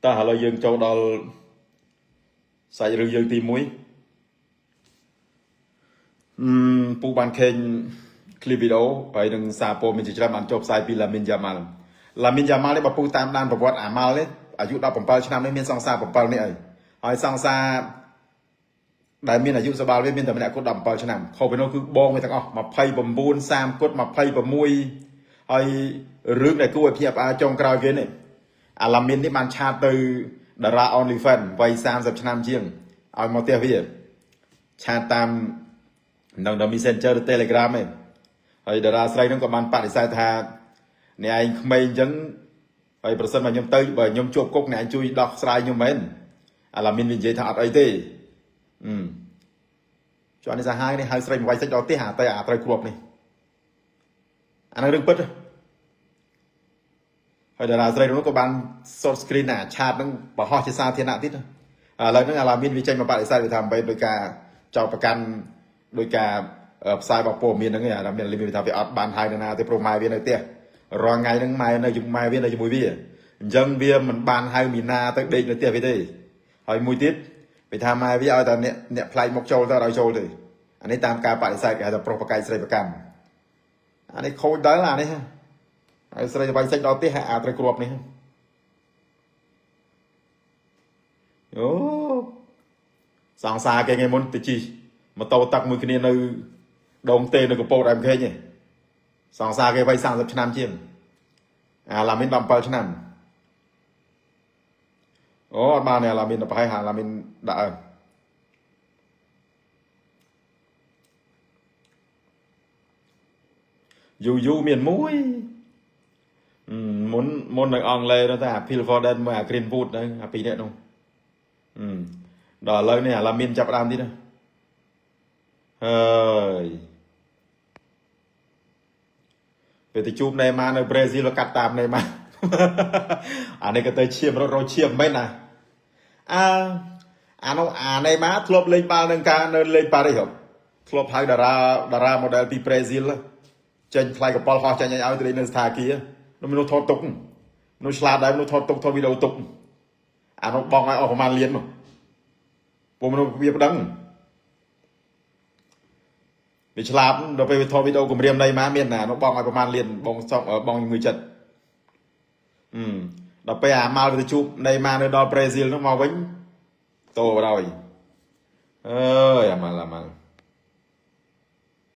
ta hà lo dương châu đó sai rừng dương tìm muối phụ ban khen clip video vậy đừng xa po mình chỉ cho bạn chụp sai vì là mình Yamal đấy bà phụ tam đan bà vọt Amal đấyอายุ10 ปีឆ្នាំនេះមានសង្សារ7នេះអីហើយសង្សារដែលមានអាយុសបាល់វាមានតែម្នាក់គត់17ឆ្នាំខុសពីនោះគឺបងវាទាំងអស់29 30គត់26ហើយរឿងដែលគួរឲ្យភ្ញាក់ផ្អើលចុងក្រោយគេនេះអាឡាមីននេះបានឆាតទៅតារា OnlyFans វ័យ30ឆ្នាំជាងឲ្យមកផ្ទះវាឆាតតាមនៅ Messenger Telegram ឯងហើយតារាស្រីហ្នឹងក៏បានបដិសេធថាអ្នកឯងក្មេងអញ្ចឹងហើយប្រសិនបើខ្ញុំទៅបើខ្ញុំជួបគុកអ្នកជួយដោះស្រាយខ្ញុំមែនអាឡាមីនវានិយាយថាអត់អីទេជួននេះសាហាវនេះហៅស្រីមកវាយសាច់ដល់ផ្ទះអាទៅអាត្រូវគ្រាប់នេះអានឹងរឿងពិតហើយតារាស្រីនោះក៏បាន short screen អាឆាតនឹងបង្ហោះជាសាធារណៈទៀតឥឡូវហ្នឹងអាឡាមីនវាចេញមកបដិសេធវាថាមិនដោយការចោទប្រកាន់ដោយការផ្សាយបោកព័ត៌មានហ្នឹងឯងអាឡាមីនវាថាវាអត់បានហៅណាទេព្រោះម៉ែវានៅផ្ទះរាល់ថ្ងៃហ្នឹងម៉ែនៅជាមួយម៉ែវានៅជាមួយវាអញ្ចឹងវាមិនបានហៅមីណាទៅដេកនៅផ្ទះវាទេហើយមួយទៀតវាថាម៉ែវាឲ្យតែអ្នកផ្លែកមកចូលទៅឲ្យចូលទេអានេះតាមការបដិសេធគេហៅថាប្រុសប្រកែកស្រីប្រកម្មអានេះខូចដល់អានេះហើយស្រីបាយសាច់ដល់ផ្ទះអាត្រូវគ្រាប់នេះអូសង្សារគេថ្ងៃមុនទៅជិះម៉ូតូតាក់មួយគ្នានៅដងទេនៅកពតអែមខេងឯងសង្សារគេវ័យ30ឆ្នាំជាងអាឡាមីន17ឆ្នាំអូអត់បានអាឡាមីនប្រហែលអាឡាមីនដាក់យូមានមួយមុននៅអង់គ្លេសទៅអា Phil Foden មួយអា Greenwood ហ្នឹងអាពីរនាក់នោះដល់ឥឡូវនេះអាឡាមីនចាប់ដើមទៀតណាហើយពេលទៅជួបណេម៉ានៅប្រេស៊ីលកាត់តាមណេម៉ាអានេះក៏ទៅឈាមរត់ឈាមមិនណាអានោះអាណេម៉ាធ្លាប់លេងបាល់នឹងការនៅលេងប៉ារីសធ្លាប់ហៅតារា model ពីប្រេស៊ីលចេញថ្លៃកប៉ាល់ហោះចេញឲ្យទៅលេងនៅស្ថានភាពមនុស្សថតទុកមនុស្សឆ្លាតដែរមនុស្សថតទុកថតវីដេអូទុកអានោះបងឲ្យអស់ប្រហែលលានមកពួកមនុស្សវាប្តឹងវាឆ្លាតដល់ពេលវាថតវីដេអូគម្រាមណៃម៉ាមានណានោះបងឲ្យប្រហែលលានបងសក់បងជំងឺចិត្តដល់ពេលអាម៉ាល់ទៅជួបណៃម៉ានៅដល់ប្រេស៊ីលនោះមកវិញតោបរហើយអើយអាម៉ាល់